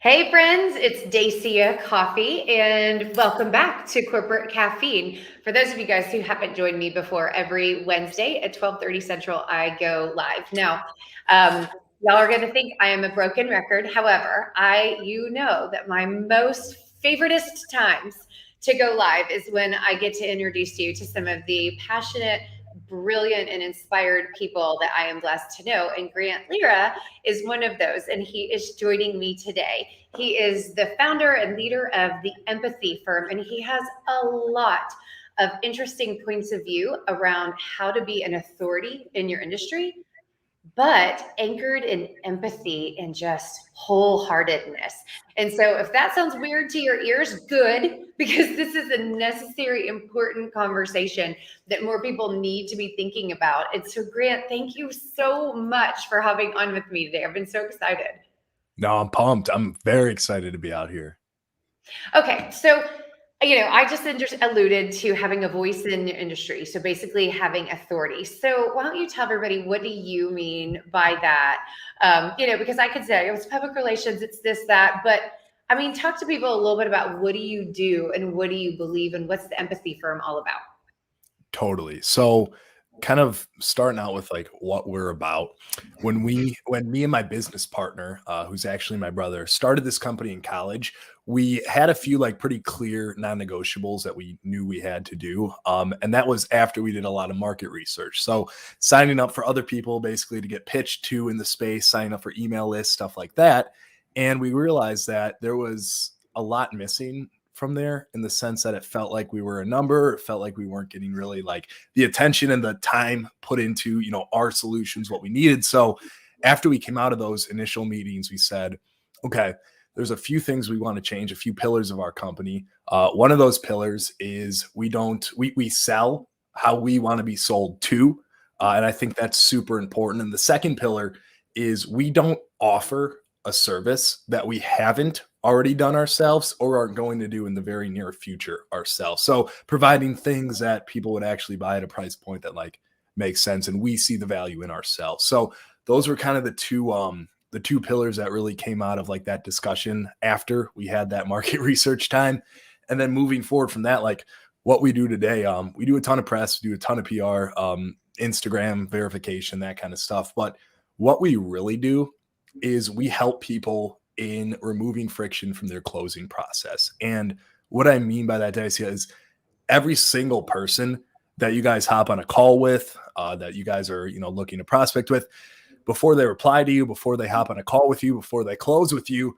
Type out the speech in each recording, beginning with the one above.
Hey friends, it's Dacia Coffee and welcome back to Corporate Caffeine. For those of you guys who haven't joined me before, every Wednesday at 12:30 Central, I go live. Now, y'all are going to think I am a broken record. However, you know that my most favoriteest times to go live is when I get to introduce you to some of the passionate, brilliant, and inspired people that I am blessed to know. And Grant Lira is one of those, and he is joining me today. He is the founder and leader of the Empathy Firm, and he has a lot of interesting points of view around how to be an authority in your industry, but anchored in empathy and just wholeheartedness. And so, if that sounds weird to your ears, good, because this is a necessary, important conversation that more people need to be thinking about. And so, Grant, thank you so much for hopping on with me today. I've been so excited. No, I'm pumped. I'm very excited to be out here. Okay, so I just alluded to having a voice in the industry. So basically having authority. So why don't you tell everybody, what do you mean by that? Because I could say it's public relations, it's this, that, but I mean, talk to people a little bit about what do you do and what do you believe and what's the Empathy Firm all about? Totally. So kind of starting out with like what we're about. When me and my business partner, who's actually my brother, started this company in college, we had a few like pretty clear non-negotiables that we knew we had to do. And that was after we did a lot of market research. So signing up for other people basically to get pitched to in the space, signing up for email lists, stuff like that. And we realized that there was a lot missing from there in the sense that it felt like we were a number. It felt like we weren't getting really like the attention and the time put into, our solutions, what we needed. So after we came out of those initial meetings, we said, okay, there's a few things we want to change, a few pillars of our company. One of those pillars is we sell how we want to be sold to. And I think that's super important. And the second pillar is we don't offer a service that we haven't already done ourselves or are going to do in the very near future ourselves. So providing things that people would actually buy at a price point that like makes sense and we see the value in ourselves. So those were kind of the two pillars that really came out of like that discussion after we had that market research time. And then moving forward from that, like what we do today, we do a ton of press, we do a ton of PR, Instagram verification, that kind of stuff. But what we really do is we help people in removing friction from their closing process. And what I mean by that, Dacia, is every single person that you guys hop on a call with, that you guys are, looking to prospect with, before they reply to you, before they hop on a call with you, before they close with you,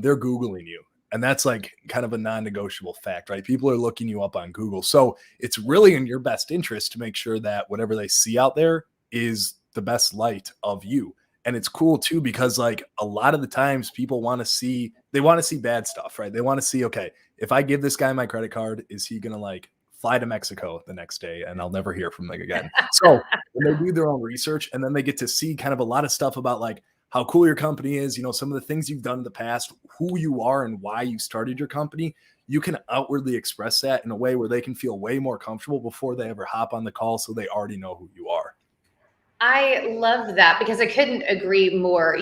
they're Googling you. And that's like kind of a non-negotiable fact, right? People are looking you up on Google. So it's really in your best interest to make sure that whatever they see out there is the best light of you. And it's cool too, because like a lot of the times people they want to see bad stuff, right? They want to see, okay, if I give this guy my credit card, is he going to like fly to Mexico the next day and I'll never hear from them again? So when they do their own research and then they get to see kind of a lot of stuff about like how cool your company is, some of the things you've done in the past, who you are and why you started your company, you can outwardly express that in a way where they can feel way more comfortable before they ever hop on the call. So they already know who you are. I love that because I couldn't agree more.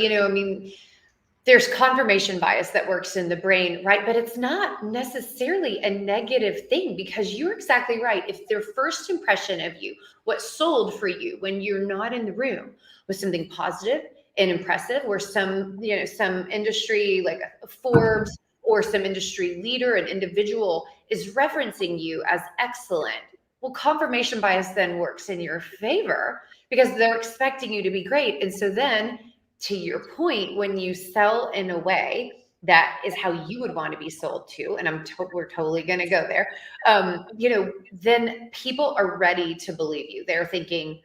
There's confirmation bias that works in the brain, right? But it's not necessarily a negative thing because you're exactly right. If their first impression of you, what sold for you when you're not in the room, was something positive and impressive, where some industry like a Forbes or some industry leader, an individual is referencing you as excellent. Well, confirmation bias then works in your favor because they're expecting you to be great. And so then to your point, when you sell in a way that is how you would want to be sold to, and we're totally going to go there, then people are ready to believe you. They're thinking,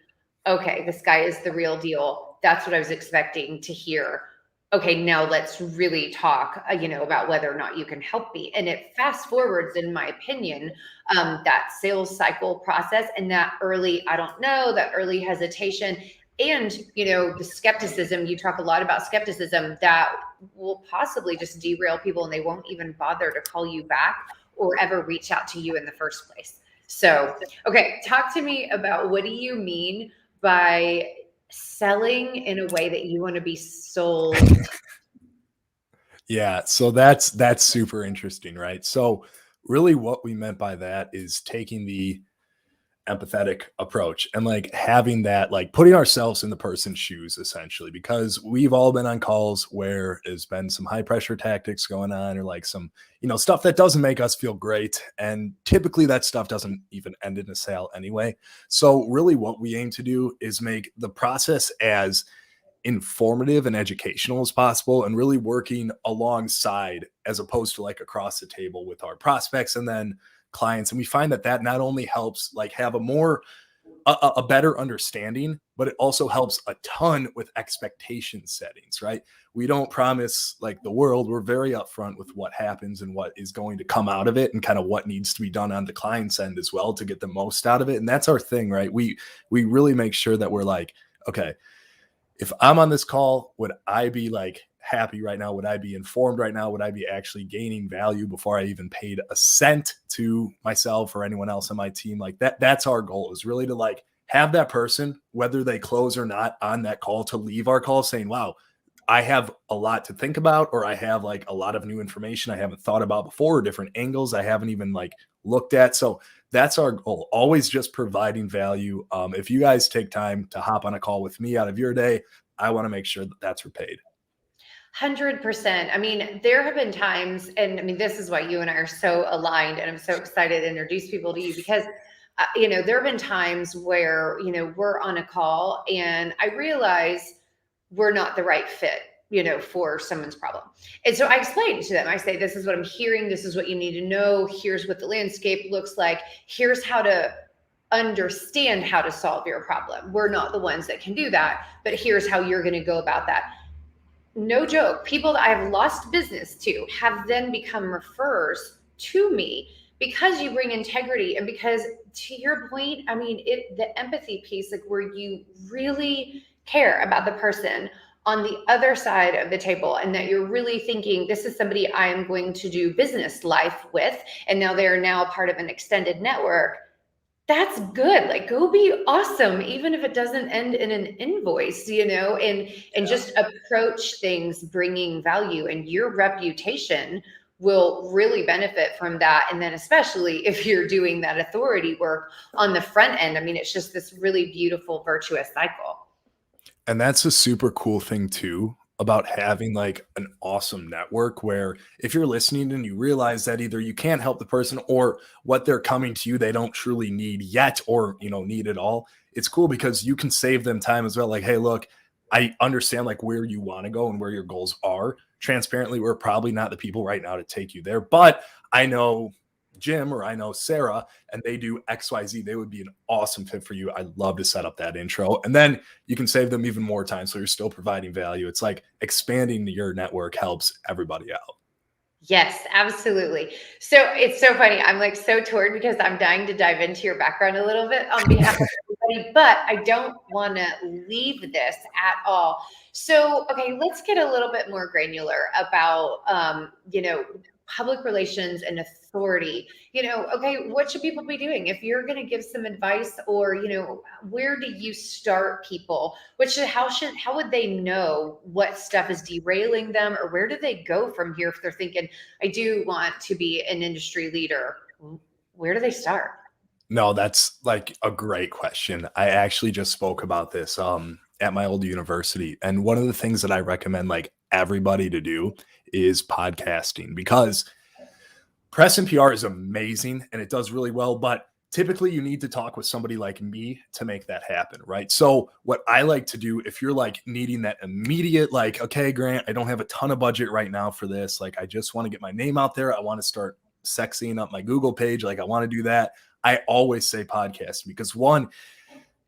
okay, this guy is the real deal. That's what I was expecting to hear. Okay, now let's really talk, about whether or not you can help me. And it fast forwards, in my opinion, that sales cycle process and that early, I don't know, that early hesitation. And, the skepticism, you talk a lot about skepticism that will possibly just derail people and they won't even bother to call you back or ever reach out to you in the first place. So, okay, talk to me about what do you mean by selling in a way that you want to be sold? Yeah, so that's super interesting, right? So really what we meant by that is taking the empathetic approach and like having that like putting ourselves in the person's shoes essentially because we've all been on calls where there's been some high pressure tactics going on or like some stuff that doesn't make us feel great, and typically that stuff doesn't even end in a sale anyway. So really what we aim to do is make the process as informative and educational as possible and really working alongside as opposed to like across the table with our prospects and then clients. And we find that that not only helps like have a better understanding, but it also helps a ton with expectation settings, right? We don't promise like the world. We're very upfront with what happens and what is going to come out of it and kind of what needs to be done on the client's end as well to get the most out of it. And that's our thing, right? We really make sure that we're like, okay, if I'm on this call, would I be like happy right now? Would I be informed right now? Would I be actually gaining value before I even paid a cent to myself or anyone else on my team? Like that's our goal, is really to like have that person, whether they close or not on that call, to leave our call saying, wow, I have a lot to think about, or I have like a lot of new information I haven't thought about before, or different angles I haven't even like looked at. So that's our goal. Always just providing value. If you guys take time to hop on a call with me out of your day, I want to make sure that that's repaid. 100%. I mean, there have been times, and I mean, this is why you and I are so aligned, and I'm so excited to introduce people to you because, there have been times where, we're on a call and I realize we're not the right fit, for someone's problem. And so I explain to them, I say, this is what I'm hearing. This is what you need to know. Here's what the landscape looks like. Here's how to understand how to solve your problem. We're not the ones that can do that, but here's how you're going to go about that. No joke, people that I've lost business to have then become referrers to me because you bring integrity, and because, to your point, I mean, the empathy piece, like where you really care about the person on the other side of the table, and that you're really thinking, this is somebody I am going to do business life with, and now they are now part of an extended network. That's good. Like, go be awesome, even if it doesn't end in an invoice, and Yeah. just approach things bringing value, and your reputation will really benefit from that. And then, especially if you're doing that authority work on the front end, I mean, it's just this really beautiful, virtuous cycle. And that's a super cool thing too about having like an awesome network where if you're listening and you realize that either you can't help the person or what they're coming to you, they don't truly need yet or, need at all. It's cool because you can save them time as well. Like, hey, look, I understand like where you want to go and where your goals are. Transparently, we're probably not the people right now to take you there, but I know Jim or I know Sarah and they do XYZ. They would be an awesome fit for you. I'd love to set up that intro. And then you can save them even more time. So you're still providing value. It's like expanding your network helps everybody out. Yes, absolutely. So it's so funny. I'm like so torn because I'm dying to dive into your background a little bit on behalf of everybody, but I don't want to leave this at all. So, okay, let's get a little bit more granular about, public relations and authority. Okay, what should people be doing if you're going to give some advice, or, where do you start people? How would they know what stuff is derailing them, or where do they go from here if they're thinking, I do want to be an industry leader? Where do they start? No, that's like a great question. I actually just spoke about this at my old university. And one of the things that I recommend like everybody to do is podcasting, because press and PR is amazing and it does really well, but typically you need to talk with somebody like me to make that happen, right? So what I like to do, if you're like needing that immediate, like, okay, Grant, I don't have a ton of budget right now for this. Like, I just want to get my name out there. I want to start sexing up my Google page. Like, I want to do that. I always say podcast because one,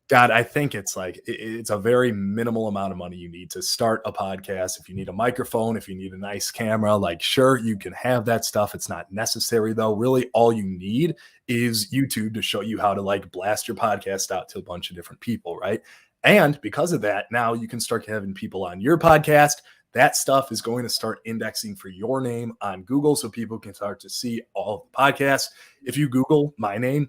God, I think it's like it's a very minimal amount of money you need to start a podcast. If you need a microphone, if you need a nice camera, like sure, you can have that stuff. It's not necessary though. Really, all you need is YouTube to show you how to like blast your podcast out to a bunch of different people, right? And because of that, now you can start having people on your podcast. That stuff is going to start indexing for your name on Google so people can start to see all the podcasts. If you Google my name,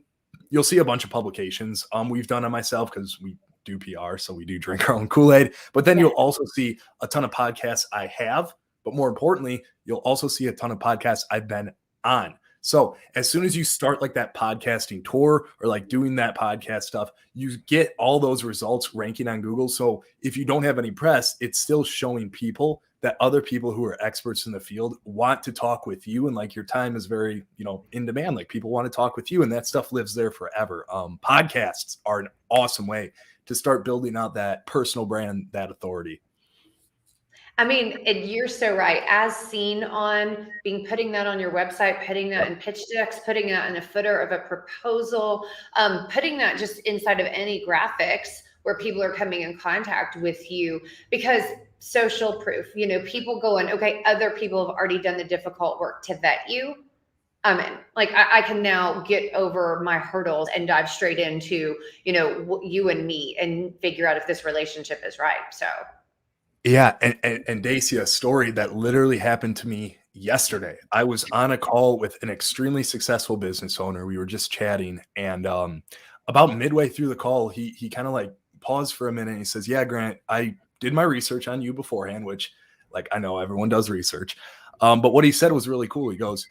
you'll see a bunch of publications we've done on myself because we do PR, so we do drink our own Kool-Aid. But then Yeah. you'll also see a ton of podcasts I have But more importantly, you'll also see a ton of podcasts I've been on. So as soon as you start like that podcasting tour or like doing that podcast stuff, you get all those results ranking on Google. So if you don't have any press, it's still showing people that other people who are experts in the field want to talk with you. And like your time is very, in demand. Like people want to talk with you and that stuff lives there forever. Podcasts are an awesome way to start building out that personal brand, that authority. I mean, and you're so right. As seen on putting that on your website, putting that in pitch decks, putting that in a footer of a proposal, putting that just inside of any graphics where people are coming in contact with you, because social proof, people going, okay, other people have already done the difficult work to vet you. I'm in. Like I can now get over my hurdles and dive straight into, you and me and figure out if this relationship is right. So. Yeah, and Daisy, a story that literally happened to me yesterday. I was on a call with an extremely successful business owner. We were just chatting, and about midway through the call, he kind of like paused for a minute and he says, "Yeah, Grant, I did my research on you beforehand," which, like, I know everyone does research. But what he said was really cool. He goes,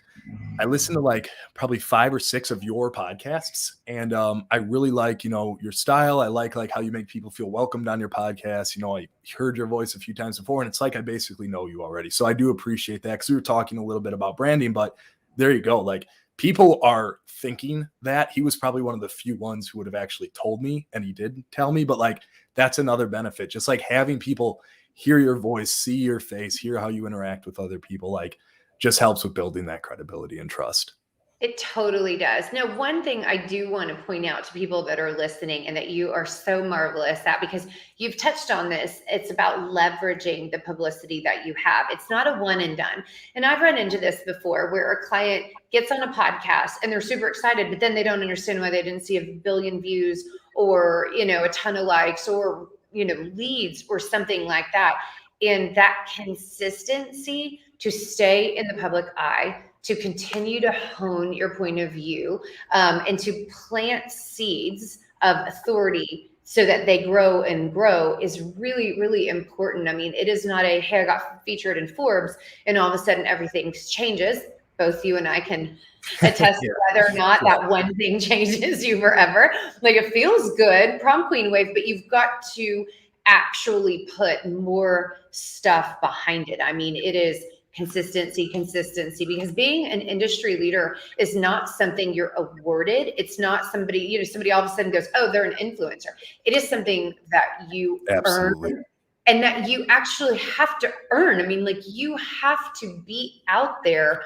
I listened to like probably 5 or 6 of your podcasts, and I really like your style. I like how you make people feel welcomed on your podcast. I heard your voice a few times before, and it's like I basically know you already. So I do appreciate that, because we were talking a little bit about branding, but there you go. Like people are thinking that. He was probably one of the few ones who would have actually told me, and he did tell me. But like that's another benefit, just like having people hear your voice, see your face, hear how you interact with other people, like just helps with building that credibility and trust. It totally does. Now, one thing I do want to point out to people that are listening, and that you are so marvelous at, because you've touched on this, it's about leveraging the publicity that you have. It's not a one and done. And I've run into this before, where a client gets on a podcast and they're super excited, but then they don't understand why they didn't see 1 billion views or, a ton of likes or, leads or something like that. And that consistency to stay in the public eye, to continue to hone your point of view, and to plant seeds of authority so that they grow and grow is really, really important. I mean, it is not a, hey, I got featured in Forbes and all of a sudden everything changes. Both you and I can attest to whether or not that one thing changes you forever. Like it feels good, prom queen wave, but you've got to actually put more stuff behind it. I mean, it is consistency, because being an industry leader is not something you're awarded. It's not somebody, somebody all of a sudden goes, oh, they're an influencer. It is something that you earn, and that you actually have to earn. I mean, like you have to be out there,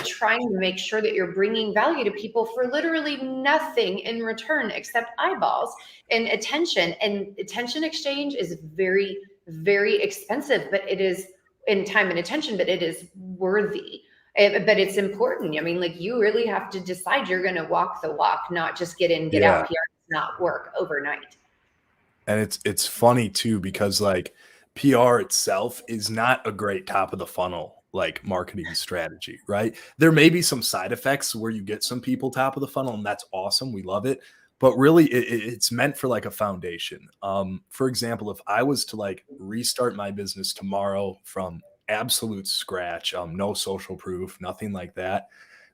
trying to make sure that you're bringing value to people for literally nothing in return except eyeballs and attention. And attention exchange is very, very expensive, but it is in time and attention, but it is worthy. But it's important. I mean, like you really have to decide you're going to walk the walk, not just get in, get out here, not work overnight. And it's funny too, because like PR itself is not a great top of the funnel like marketing strategy, right? There may be some side effects where you get some people top of the funnel, and that's awesome. We love it. But really it's meant for like a foundation. For example, if I was to like restart my business tomorrow from absolute scratch, no social proof, nothing like that,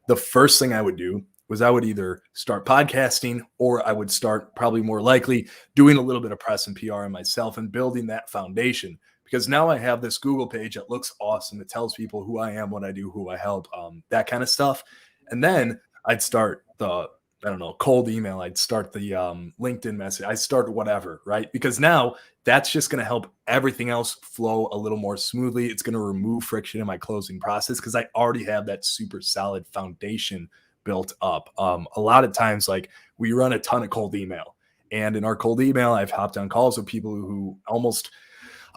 the first thing I would do was I would either start podcasting, or I would start, probably more likely, doing a little bit of press and PR on myself and building that foundation. Because now I have this Google page that looks awesome. It tells people who I am, what I do, who I help, that kind of stuff. And then I'd start the, cold email. I'd start the LinkedIn message. I'd start whatever, right? Because now that's just going to help everything else flow a little more smoothly. It's going to remove friction in my closing process, because I already have that super solid foundation built up. A lot of times, like we run a ton of cold email, and in our cold email, I've hopped on calls with people who almost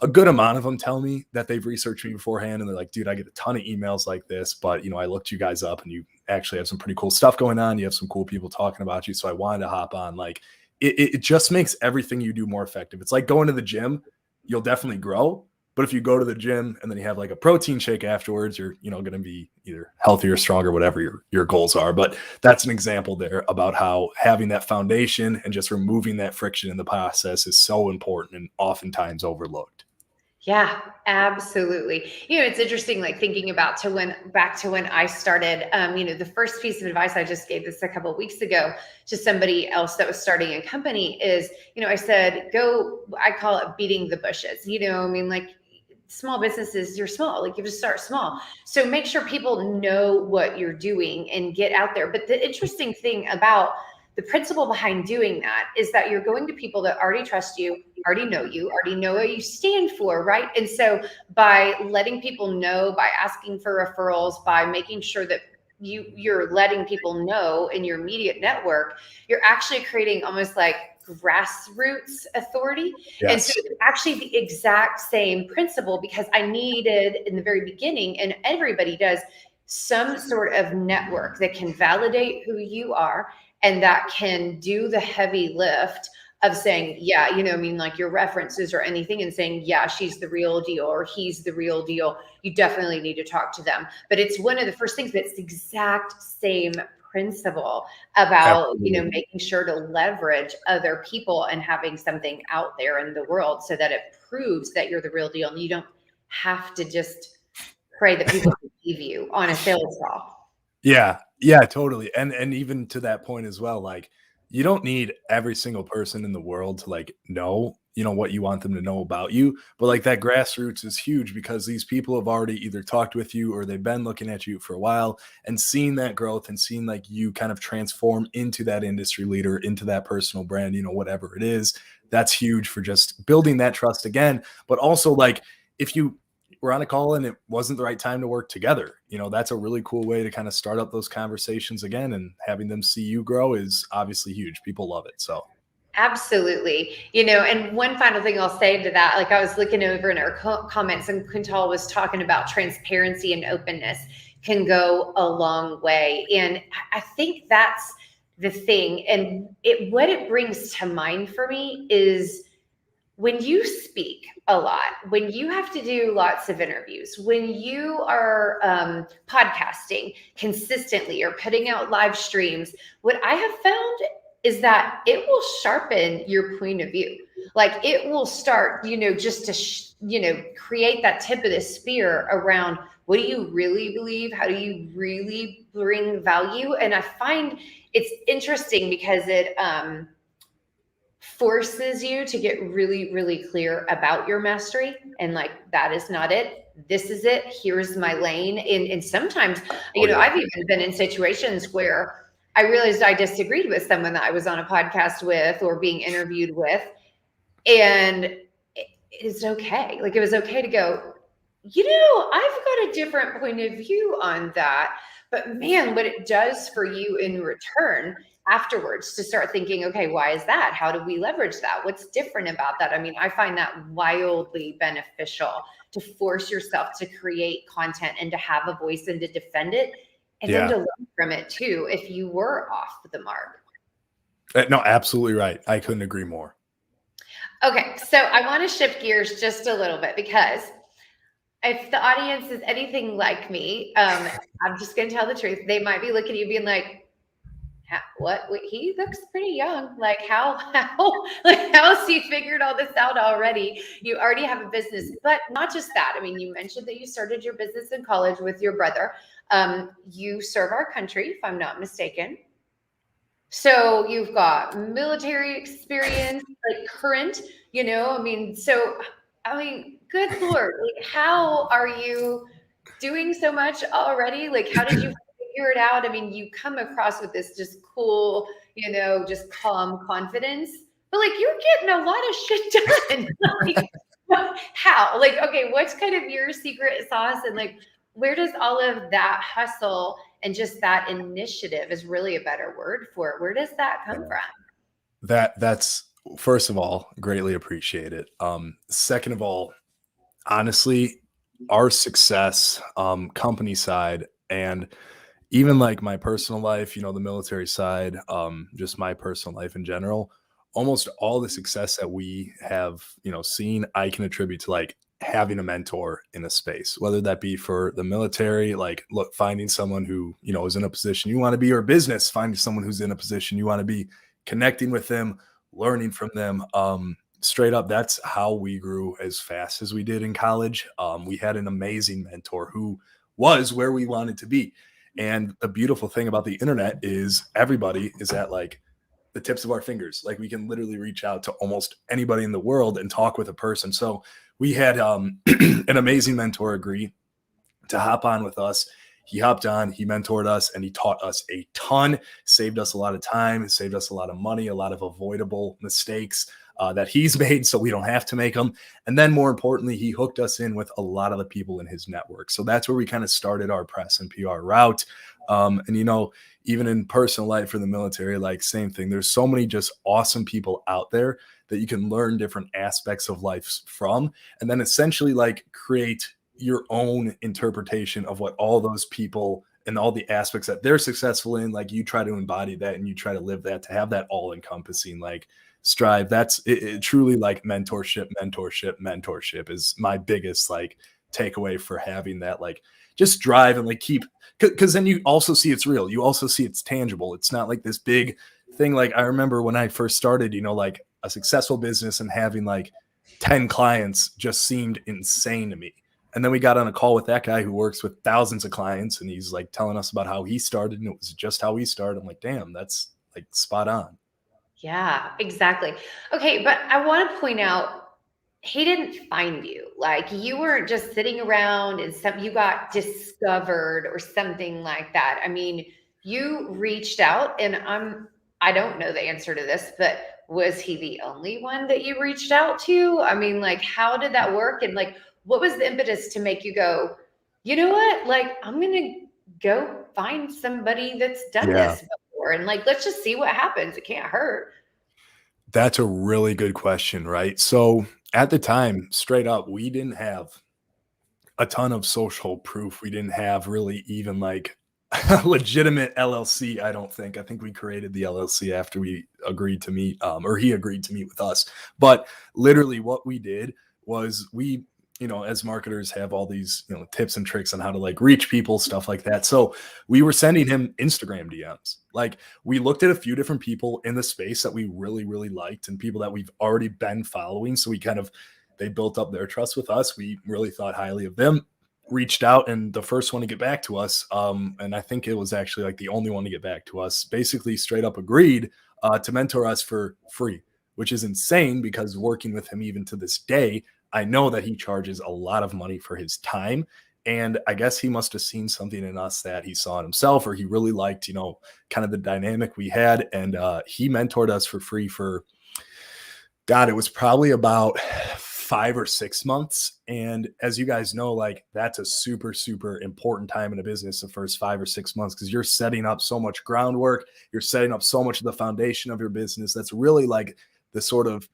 a good amount of them tell me that they've researched me beforehand, and they're like, dude, I get a ton of emails like this, but I looked you guys up and you actually have some pretty cool stuff going on. You have some cool people talking about you. So I wanted to hop on. Like it just makes everything you do more effective. It's like going to the gym. You'll definitely grow, but if you go to the gym and then you have like a protein shake afterwards, you're, going to be either healthier, stronger, whatever your goals are. But that's an example there about how having that foundation and just removing that friction in the process is so important and oftentimes overlooked. Yeah, absolutely. It's interesting, like thinking about to when back to when I started. The first piece of advice I just gave this a couple of weeks ago to somebody else that was starting a company is, I said, go, I call it beating the bushes. Like small businesses, you're small, like you just start small. So make sure people know what you're doing and get out there. But the interesting thing about the principle behind doing that is that you're going to people that already trust you, already know what you stand for, right? And so by letting people know, by asking for referrals, by making sure that you're letting people know in your immediate network, you're actually creating almost like grassroots authority. And so Yes. it's actually the exact same principle, because I needed in the very beginning, and everybody does, some sort of network that can validate who you are and that can do the heavy lift of saying, yeah, like your references or anything, and saying, yeah, she's the real deal or he's the real deal. You definitely need to talk to them. But it's one of the first things, but it's the exact same principle about, Absolutely. making sure to leverage other people and having something out there in the world so that it proves that you're the real deal. And you don't have to just pray that people believe you on a sales call. Yeah, yeah, totally, and even to that point as well, like, you don't need every single person in the world to, like, know, what you want them to know about you, but, like, that grassroots is huge because these people have already either talked with you or they've been looking at you for a while and seen that growth and seen, like, you kind of transform into that industry leader, into that personal brand, whatever it is. That's huge for just building that trust again, but also, like, if you were on a call and it wasn't the right time to work together. That's a really cool way to kind of start up those conversations again, and having them see you grow is obviously huge. People love it. So, Absolutely. And one final thing I'll say to that, like I was looking over in our comments, and Quintal was talking about transparency and openness can go a long way. And I think that's the thing. And what it brings to mind for me is when you speak a lot, when you have to do lots of interviews, when you are podcasting consistently or putting out live streams, what I have found is that it will sharpen your point of view. Like it will start, just to, create that tip of the spear around what do you really believe? How do you really bring value? And I find it's interesting because it, forces you to get really, really clear about your mastery and like, that is not it. This is it. Here's my lane. And sometimes, oh yeah, I've even been in situations where I realized I disagreed with someone that I was on a podcast with or being interviewed with. And it's okay. Like it was okay to go, I've got a different point of view on that. But man, what it does for you in return afterwards to start thinking, okay, why is that? How do we leverage that? What's different about that? I mean, I find that wildly beneficial to force yourself to create content and to have a voice and to defend it. And then yeah. to learn from it too, if you were off the mark. No, absolutely right. I couldn't agree more. Okay, so I want to shift gears just a little bit because if the audience is anything like me, I'm just going to tell the truth. They might be looking at you being like, what? Wait, he looks pretty young. Like like how has he figured all this out already? You already have a business, but not just that. I mean, you mentioned that you started your business in college with your brother. You serve our country, if I'm not mistaken. So you've got military experience, like current, good Lord, like how are you doing so much already? Like, how did you figure it out? I mean, you come across with this just cool, just calm confidence, but like you're getting a lot of shit done. Like, how? Like, okay, what's kind of your secret sauce? And like, where does all of that hustle and just that initiative is really a better word for it? Where does that come from? That's first of all, greatly appreciate it. Second of all, honestly, our success, company side, and even like my personal life, the military side, just my personal life in general, almost all the success that we have, seen, I can attribute to like having a mentor in a space, whether that be for the military, like look, finding someone who, is in a position you want to be, or business, finding someone who's in a position you want to be, connecting with them, learning from them. straight up, that's how we grew as fast as we did in college. We had an amazing mentor who was where we wanted to be. And the beautiful thing about the internet is everybody is at like the tips of our fingers. Like we can literally reach out to almost anybody in the world and talk with a person. So we had an amazing mentor agree to hop on with us. He hopped on, he mentored us, and he taught us a ton, saved us a lot of time, saved us a lot of money, a lot of avoidable mistakes that he's made so we don't have to make them. And then more importantly, he hooked us in with a lot of the people in his network. So that's where we kind of started our press and PR route. And, you know, even in personal life for the military, like same thing. There's so many just awesome people out there that you can learn different aspects of life from, and then essentially like create your own interpretation of what all those people and all the aspects that they're successful in, like you try to embody that and you try to live that, to have that all encompassing like strive. That's it, truly like mentorship is my biggest like takeaway for having that, like just drive and like keep, because then you also see it's real, you also see it's tangible, it's not like this big thing. Like I remember when I first started, you know, like a successful business and having like 10 clients just seemed insane to me. And then we got on a call with that guy who works with thousands of clients, and he's like telling us about how he started, and it was just how he started. I'm like, damn, that's like spot on. Yeah, exactly. Okay, but I want to point out he didn't find you. Like you weren't just sitting around and you got discovered or something like that. I mean, you reached out and I don't know the answer to this, but was he the only one that you reached out to? I mean, like how did that work? And like what was the impetus to make you go, you know what? Like I'm going to go find somebody that's done Yeah, this before and like let's just see what happens. It can't hurt. that's a really good question, right? So at the time, straight up, we didn't have a ton of social proof. We didn't have really even like a legitimate LLC. I don't think. I think we created the LLC after we agreed to meet, or he agreed to meet with us. But literally, what we did was we, you know, as marketers have all these, you know, tips and tricks on how to like reach people, stuff like that. So we were sending him Instagram DMs. Like we looked at a few different people in the space that we really, really liked and people that we've already been following. So we kind of, they built up their trust with us. We really thought highly of them, reached out, and the first one to get back to us, and I think it was actually like the only one to get back to us, basically straight up agreed to mentor us for free, which is insane because working with him even to this day, I know that he charges a lot of money for his time. And I guess he must have seen something in us that he saw in himself, or he really liked, you know, kind of the dynamic we had. And he mentored us for free for, God, it was probably about 5 or 6 months. And as you guys know, like that's a super, super important time in a business, the first 5 or 6 months, because you're setting up so much groundwork. You're setting up so much of the foundation of your business. That's really like the sort of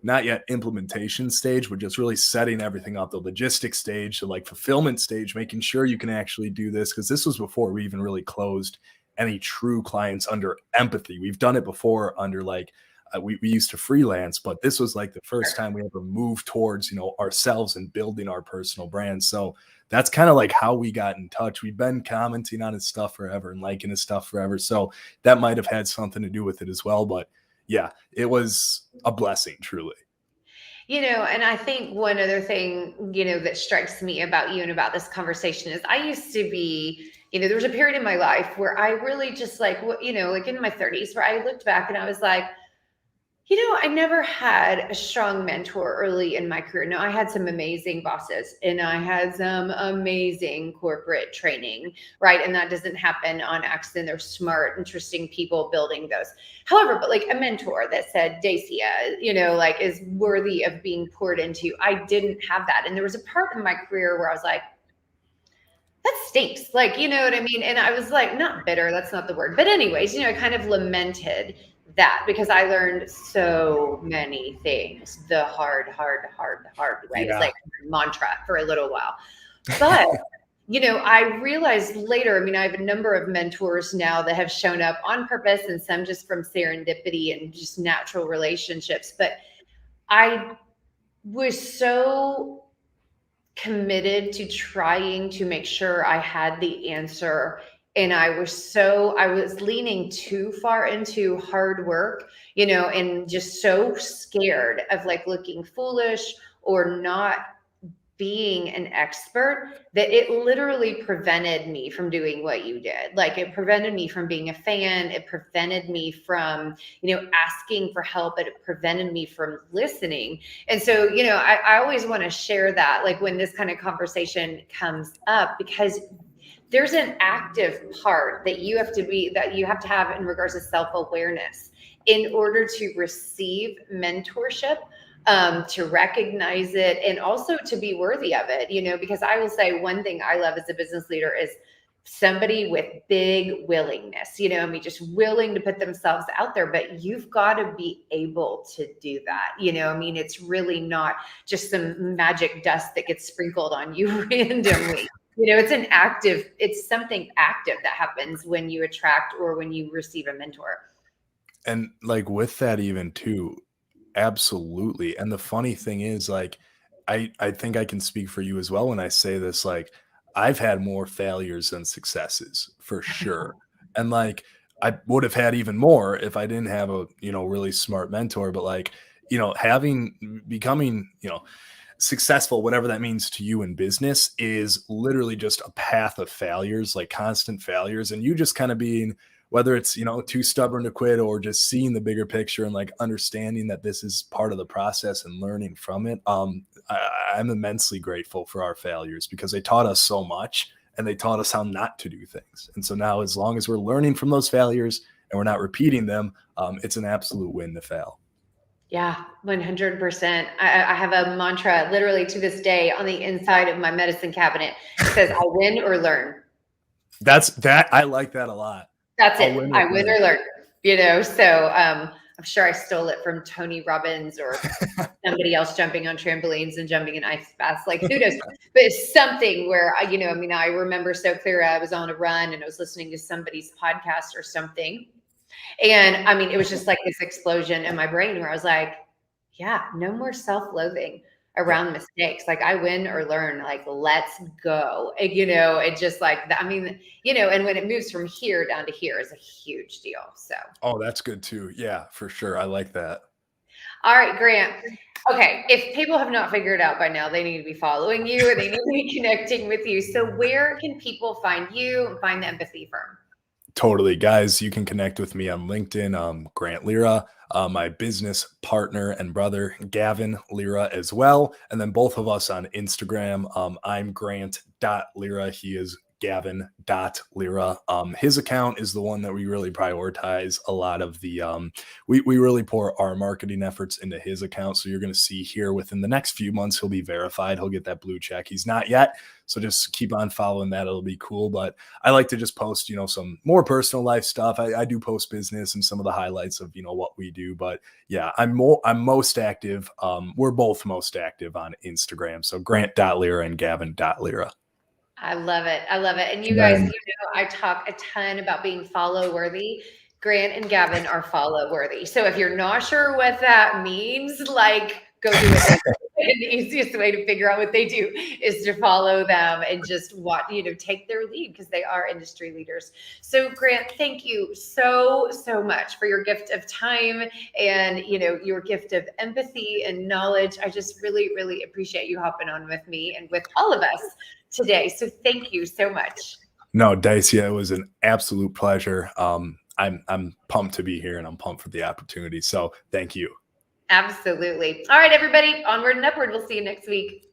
not yet implementation stage, but just really setting everything up, the logistics stage, the like fulfillment stage, making sure you can actually do this. Cause this was before we even really closed any true clients under empathy. We've done it before under like, we used to freelance, but this was like the first time we ever moved towards, you know, ourselves and building our personal brand. So that's kind of like how we got in touch. We've been commenting on his stuff forever and liking his stuff forever. So that might have had something to do with it as well. But yeah, it was a blessing, truly. You know, and I think one other thing, you know, that strikes me about you and about this conversation is I used to be, you know, there was a period in my life where I really just like, you know, like in my 30s, where I looked back and I was like, you know, I never had a strong mentor early in my career. No, I had some amazing bosses and I had some amazing corporate training, right? And that doesn't happen on accident. They're smart, interesting people building those. However, but like a mentor that said, Dacia, you know, like is worthy of being poured into. I didn't have that. And there was a part in my career where I was like, that stinks. Like, you know what I mean? And I was like, not bitter, that's not the word. But, anyways, you know, I kind of lamented that because I learned so many things the hard way. It was Yeah. like a mantra for a little while. But, you know, I realized later, I mean, I have a number of mentors now that have shown up on purpose and some just from serendipity and just natural relationships. But I was so committed to trying to make sure I had the answer And I was leaning too far into hard work, and just so scared of like looking foolish or not being an expert that it literally prevented me from doing what you did. Like it prevented me from being a fan. It prevented me from, asking for help. It prevented me from listening. And so, I always want to share that, like when this kind of conversation comes up, because there's an active part that you have to have in regards to self-awareness in order to receive mentorship, to recognize it, and also to be worthy of it, because I will say one thing I love as a business leader is somebody with big willingness, just willing to put themselves out there, but you've got to be able to do that. It's really not just some magic dust that gets sprinkled on you randomly. It's something active that happens when you attract or when you receive a mentor. And like with that even too, absolutely. And the funny thing is like I think I can speak for you as well when I say this, like I've had more failures than successes for sure. And like I would have had even more if I didn't have a, really smart mentor, but like, having becoming, successful, whatever that means to you in business, is literally just a path of failures, like constant failures. And you just kind of being, whether it's, too stubborn to quit or just seeing the bigger picture and like understanding that this is part of the process and learning from it. I'm immensely grateful for our failures because they taught us so much and they taught us how not to do things. And so now, as long as we're learning from those failures and we're not repeating them, it's an absolute win to fail. Yeah, 100%. I have a mantra literally to this day on the inside of my medicine cabinet. It says, I win or learn. I like that a lot. That's I'll it. win or I win learn. or learn, so I'm sure I stole it from Tony Robbins or somebody else jumping on trampolines and jumping in ice baths. Like who knows? But it's something where I remember so clear. I was on a run and I was listening to somebody's podcast or something. And it was just like this explosion in my brain where I was like, yeah, no more self-loathing Yep. around mistakes. Like I win or learn, like let's go. And, it just like that. And when it moves from here down to here is a huge deal. So, Oh, that's good too. Yeah, for sure. I like that. all right, Grant. Okay. If people have not figured out by now, they need to be following you or they need to be connecting with you. So where can people find you and find the Empathy Firm? Totally. Guys, you can connect with me on LinkedIn. Grant Lira, my business partner and brother, Gavin Lira, as well. And then both of us on Instagram. I'm Grant.Lira. He is Gavin.Lira. His account is the one that we really prioritize a lot of the, we really pour our marketing efforts into his account. So you're going to see here within the next few months, he'll be verified. He'll get that blue check. He's not yet. So just keep on following that. It'll be cool. But I like to just post, some more personal life stuff. I do post business and some of the highlights of, what we do. But yeah, I'm most active. We're both most active on Instagram. So Grant.Lira and Gavin.Lira. I love it. I love it. And you And guys, then I talk a ton about being follow worthy. Grant and Gavin are follow worthy. So if you're not sure what that means, like go do it. The easiest way to figure out what they do is to follow them and just take their lead because they are industry leaders. So Grant, thank you so, so much for your gift of time and, your gift of empathy and knowledge. I just really, really appreciate you hopping on with me and with all of us today. So thank you so much. No, Dacia, it was an absolute pleasure. I'm pumped to be here and I'm pumped for the opportunity. So thank you. Absolutely. All right, everybody, onward and upward. We'll see you next week.